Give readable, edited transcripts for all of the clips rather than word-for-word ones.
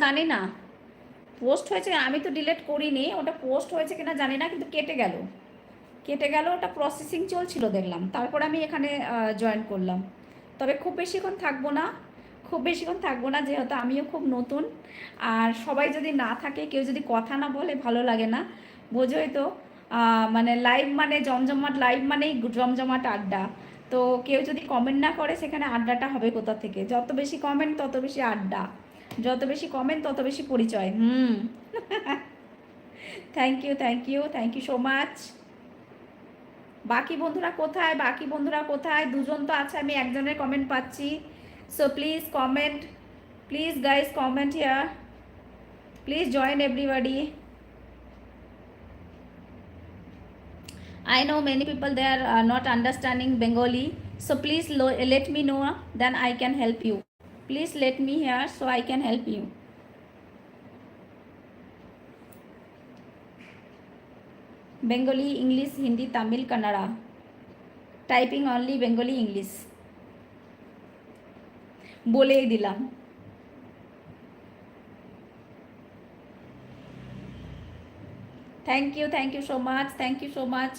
জানি না পোস্ট হয়েছে, আমি তো ডিলিট করিনি, ওটা পোস্ট হয়েছে কিনা জানি না, কিন্তু কেটে গেল, ওটা প্রসেসিং চলছিল দেখলাম, তারপর আমি এখানে জয়েন করলাম। তবে খুব বেশিক্ষণ থাকবো না, যেহেতু আমিও খুব নতুন। আর সবাই যদি না থাকে, কেউ যদি কথা না বলে, ভালো লাগে না, বোঝোই তো। মানে লাইভ মানে জমজমাট, লাইভ মানেই জমজমাট আড্ডা। তো কেউ যদি কমেন্ট না করে, সেখানে আড্ডাটা হবে কোথা থেকে? যত বেশি কমেন্ট তত বেশি আড্ডা, যত বেশি কমেন্ট তত বেশি পরিচয়। Thank you, thank you, thank you so much. বাকি বন্ধুরা কোথায়? দুজন তো আছে, আমি একজনের কমেন্ট পাচ্ছি। So please comment, please guys comment here, please join everybody. I know many people they are not understanding Bengali, so please let me know, then I can help you. Please let me hear so I can help you. Bengali, English, Hindi, Tamil, Kannada. Typing only Bengali, English. বলেই দিলাম। Thank you so much, thank you so much.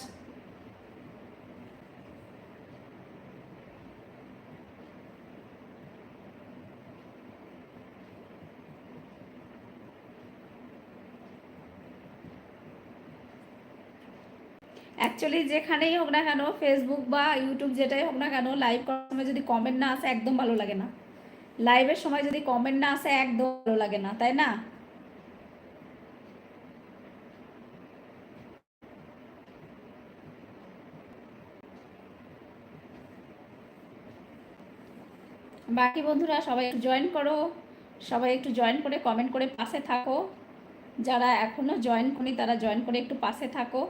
Actually যেখানেই হোক না কেন, Facebook বা YouTube যেটাই হোক না কেন, লাইভ করার সময় যদি কমেন্ট না আসে, একদম ভালো লাগে না। লাইভের সময় যদি কমেন্ট না আসে, একদম ভালো লাগে না, তাই না? বাকি বন্ধুরা সবাই একটু জয়েন করো, সবাই একটু জয়েন করে কমেন্ট করে পাশে থাকো। যারা এখনও জয়েন করি তারা জয়েন করে একটু পাশে থাকো।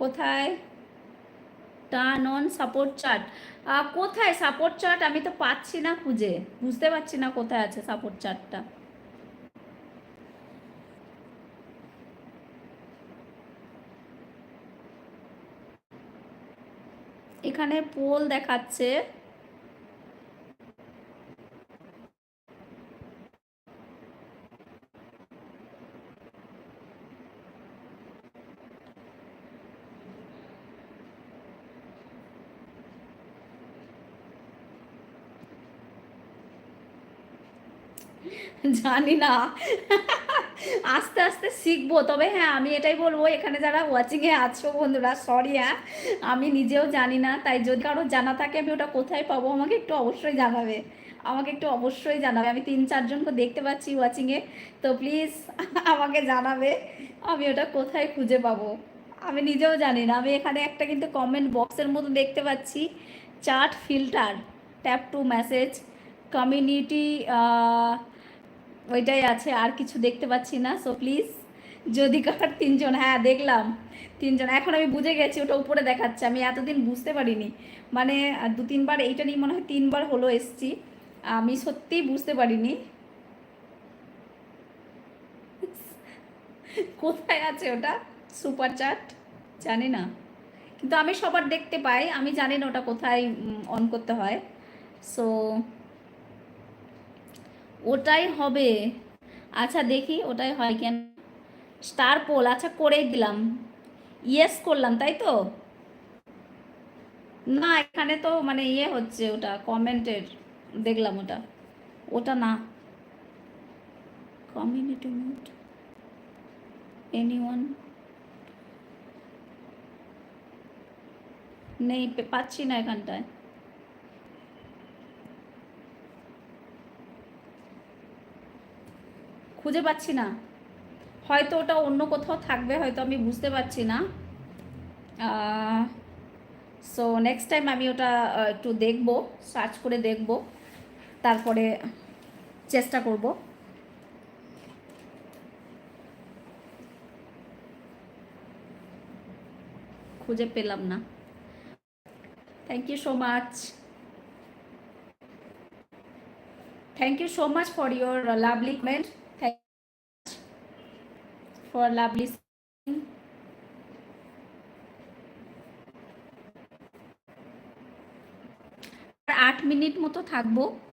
কোথায় টার্ন অন সাপোর্ট চার্ট? কোথায় সাপোর্ট চার্ট? আমি তো পাচ্ছি না খুঁজে, বুঝতে পারছি না কোথায় আছে সাপোর্ট চার্টটা। এখানে পোল দেখাচ্ছে। জানি না, আস্তে আস্তে শিখবো। তবে হ্যাঁ, আমি এটাই বলবো, এখানে যারা ওয়াচিংয়ে আছো বন্ধুরা, সরি হ্যাঁ, আমি নিজেও জানি না, তাই যদি কারো জানা থাকে আমি ওটা কোথায় পাবো, আমাকে একটু অবশ্যই জানাবে, আমাকে একটু অবশ্যই জানাবে। আমি 3-4জনকে দেখতে পাচ্ছি ওয়াচিংয়ে, তো প্লিজ আমাকে জানাবে আমি ওটা কোথায় খুঁজে পাবো। আমি নিজেও জানি না। আমি এখানে একটা কিন্তু কমেন্ট বক্সের মতো দেখতে পাচ্ছি, chart filter, tap two message, community, ওইটাই আছে, আর কিছু দেখতে পাচ্ছি না। সো প্লিজ, যদি কার 3জন, হ্যাঁ দেখলাম 3জন, এখন আমি বুঝে গেছি ওটা উপরে দেখাচ্ছে, আমি এতদিন বুঝতে পারিনি। মানে 2-3বার, এইটা নিয়ে মনে হয় 3বার হলো এসছি, আমি সত্যিই বুঝতে পারিনি কোথায় আছে ওটা সুপার চাট, জানি না। কিন্তু আমি সবার দেখতে পাই, আমি জানি না ওটা কোথায় অন করতে হয়। সো ওটাই হবে। আচ্ছা দেখি ওটাই হয় কেন। স্টার পোল, আচ্ছা করেই দিলাম, ইয়েস করলাম, তাই তো? না, এখানে তো মানে ইয়ে হচ্ছে, ওটা কমেন্টের দেখলাম, ওটা ওটা না। কমিউনিটি মিট, এনিওয়ান, নেই, পাচ্ছি না এখানটায়, খুঁজে পাচ্ছি না। হয়তো ওটা অন্য কোথাও থাকবে, হয়তো আমি বুঝতে পারছি না। সো নেক্সট টাইম আমি ওটা একটু দেখবো, সার্চ করে দেখবো, তারপরে চেষ্টা করব। খুঁজে পেলাম না। Thank you so much, thank you so much for your lovely comment, thank for lovely. 8 minute মতো থাকবো।